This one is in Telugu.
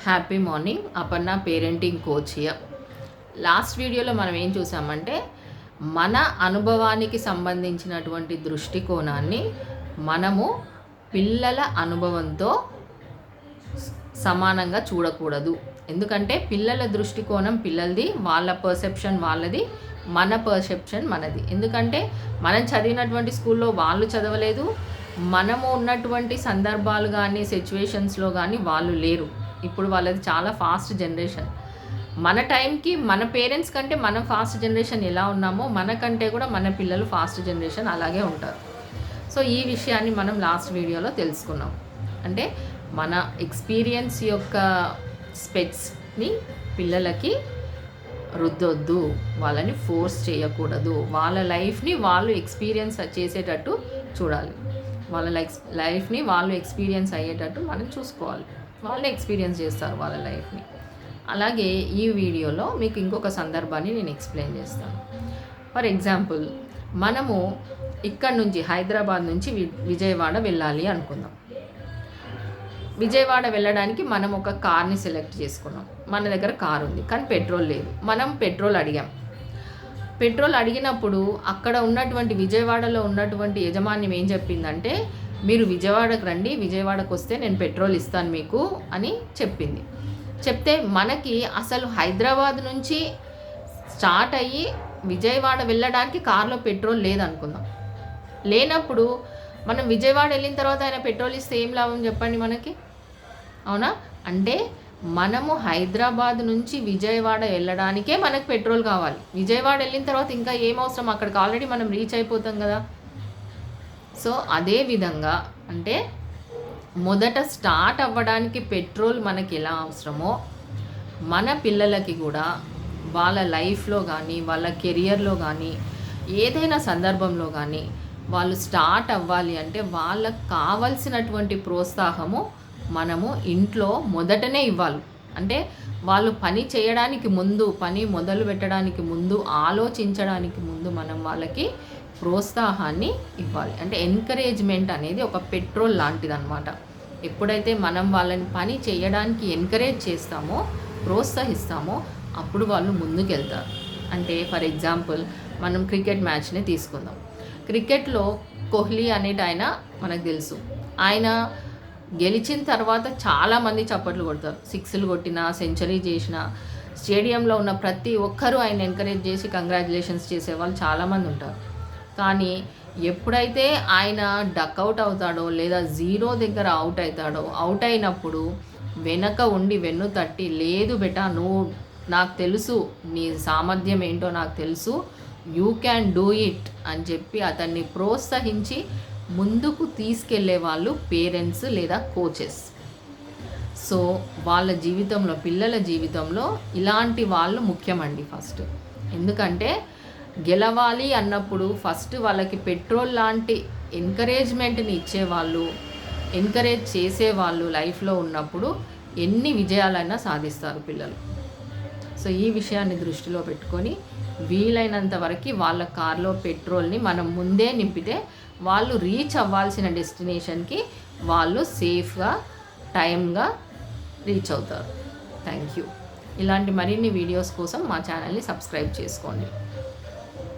Happy morning. Aparna parenting coach here. Last వీడియోలో మనం ఏం చూసామంటే మన అనుభవానికి సంబంధించినటువంటి దృష్టికోణాన్ని మనము పిల్లల అనుభవంతో సమానంగా చూడకూడదు. ఎందుకంటే పిల్లల దృష్టికోణం పిల్లలది, వాళ్ళ పర్సెప్షన్ వాళ్ళది, మన పర్సెప్షన్ మనది. ఎందుకంటే మనం చదివినటువంటి స్కూల్లో వాళ్ళు చదవలేదు, మనము ఉన్నటువంటి సందర్భాలు కానీ సిచ్యువేషన్స్లో కానీ వాళ్ళు లేరు. ఇప్పుడు వాళ్ళది చాలా ఫాస్ట్ జనరేషన్. మన టైంకి మన పేరెంట్స్ కంటే మనం ఫాస్ట్ జనరేషన్ ఎలా ఉన్నామో మనకంటే కూడా మన పిల్లలు ఫాస్ట్ జనరేషన్ అలాగే ఉంటారు. సో ఈ విషయాన్ని మనం లాస్ట్ వీడియోలో తెలుసుకున్నాం. అంటే మన ఎక్స్పీరియన్స్ యొక్క స్పెట్స్ని పిల్లలకి రుద్దొద్దు, వాళ్ళని ఫోర్స్ చేయకూడదు, వాళ్ళ లైఫ్ని వాళ్ళు ఎక్స్పీరియన్స్ చేసేటట్టు చూడాలి, వాళ్ళ లైఫ్ని వాళ్ళు ఎక్స్పీరియన్స్ అయ్యేటట్టు మనం చూసుకోవాలి. వాళ్ళే ఎక్స్పీరియన్స్ చేస్తారు వాళ్ళ లైఫ్ని. అలాగే ఈ వీడియోలో మీకు ఇంకొక సందర్భాన్ని నేను ఎక్స్ప్లెయిన్ చేస్తాను. ఫర్ ఎగ్జాంపుల్, మనము ఇక్కడ నుంచి హైదరాబాద్ నుంచి విజయవాడ వెళ్ళాలి అనుకుందాం. విజయవాడ వెళ్ళడానికి మనం ఒక కార్ని సెలెక్ట్ చేసుకున్నాం. మన దగ్గర కార్ ఉంది కానీ పెట్రోల్ లేదు. మనం పెట్రోల్ అడిగాం. పెట్రోల్ అడిగినప్పుడు అక్కడ ఉన్నటువంటి విజయవాడలో ఉన్నటువంటి యజమాన్యం ఏం చెప్పిందంటే, మీరు విజయవాడకు రండి, విజయవాడకు వస్తే నేను పెట్రోల్ ఇస్తాను మీకు అని చెప్పింది. చెప్తే మనకి అసలు హైదరాబాద్ నుంచి స్టార్ట్ అయ్యి విజయవాడ వెళ్ళడానికి కార్లో పెట్రోల్ లేదనుకుందాం. లేనప్పుడు మనం విజయవాడ వెళ్ళిన తర్వాత ఆయన పెట్రోల్ ఇస్తే ఏం లాభం చెప్పండి మనకి? అవునా? అంటే మనము హైదరాబాద్ నుంచి విజయవాడ వెళ్ళడానికే మనకు పెట్రోల్ కావాలి. విజయవాడ వెళ్ళిన తర్వాత ఇంకా ఏం అవసరం, అక్కడికి ఆల్రెడీ మనం రీచ్ అయిపోతాం కదా. సో అదే విధంగా అంటే మొదట స్టార్ట్ అవ్వడానికి పెట్రోల్ మనకి ఎలా అవసరమో మన పిల్లలకి కూడా వాళ్ళ లైఫ్లో కానీ వాళ్ళ కెరియర్లో కానీ ఏదైనా సందర్భంలో కానీ వాళ్ళు స్టార్ట్ అవ్వాలి అంటే వాళ్ళకు కావలసినటువంటి ప్రోత్సాహము మనము ఇంట్లో మొదటనే ఇవ్వాలి. అంటే వాళ్ళు పని చేయడానికి ముందు, పని మొదలు పెట్టడానికి ముందు, ఆలోచించడానికి ముందు మనం వాళ్ళకి ప్రోత్సాహాన్ని ఇవ్వాలి. అంటే ఎంకరేజ్మెంట్ అనేది ఒక పెట్రోల్ లాంటిది అనమాట. ఎప్పుడైతే మనం వాళ్ళని పని చేయడానికి ఎంకరేజ్ చేస్తామో, ప్రోత్సహిస్తామో అప్పుడు వాళ్ళు ముందుకెళ్తారు. అంటే ఫర్ ఎగ్జాంపుల్ మనం క్రికెట్ మ్యాచ్ని తీసుకుందాం. క్రికెట్లో కోహ్లీ అనేటి ఆయన మనకు తెలుసు. ఆయన గెలిచిన తర్వాత చాలామంది చప్పట్లు కొడతారు. సిక్స్లు కొట్టినా, సెంచరీ చేసిన, స్టేడియంలో ఉన్న ప్రతి ఒక్కరూ ఆయన ఎంకరేజ్ చేసి కంగ్రాచులేషన్స్ చేసేవాళ్ళు చాలామంది ఉంటారు. కానీ ఎప్పుడైతే ఆయన డక్అవుట్ అవుతాడో లేదా జీరో దగ్గర అవుట్ అవుతాడో, అవుట్ అయినప్పుడు వెనక ఉండి వెన్ను తట్టి, లేదు బెటా, నువ్వు, నాకు తెలుసు నీ సామర్థ్యం ఏంటో నాకు తెలుసు, యూ క్యాన్ డూ ఇట్ అని చెప్పి అతన్ని ప్రోత్సహించి ముందుకు తీసుకెళ్లే వాళ్ళు పేరెంట్స్ లేదా కోచెస్. సో వాళ్ళ జీవితంలో, పిల్లల జీవితంలో ఇలాంటి వాళ్ళు ముఖ్యమండి ఫస్ట్. ఎందుకంటే గెలవాలి అన్నప్పుడు ఫస్ట్ వాళ్ళకి పెట్రోల్ లాంటి ఎంకరేజ్మెంట్ని ఇచ్చేవాళ్ళు, ఎంకరేజ్ చేసేవాళ్ళు లైఫ్లో ఉన్నప్పుడు ఎన్ని విజయాలైనా సాధిస్తారు పిల్లలు. సో ఈ విషయాన్ని దృష్టిలో పెట్టుకొని వీలైనంత వరకు వాళ్ళ కార్లో పెట్రోల్ని మనం ముందే నింపితే వాళ్ళు రీచ్ అవ్వాల్సిన డెస్టినేషన్కి వాళ్ళు సేఫ్గా, టైమ్గా రీచ్ అవుతారు. Thank you. ఇలాంటి మరిన్ని వీడియోస్ కోసం మా ఛానల్ని సబ్స్క్రైబ్ చేసుకోండి.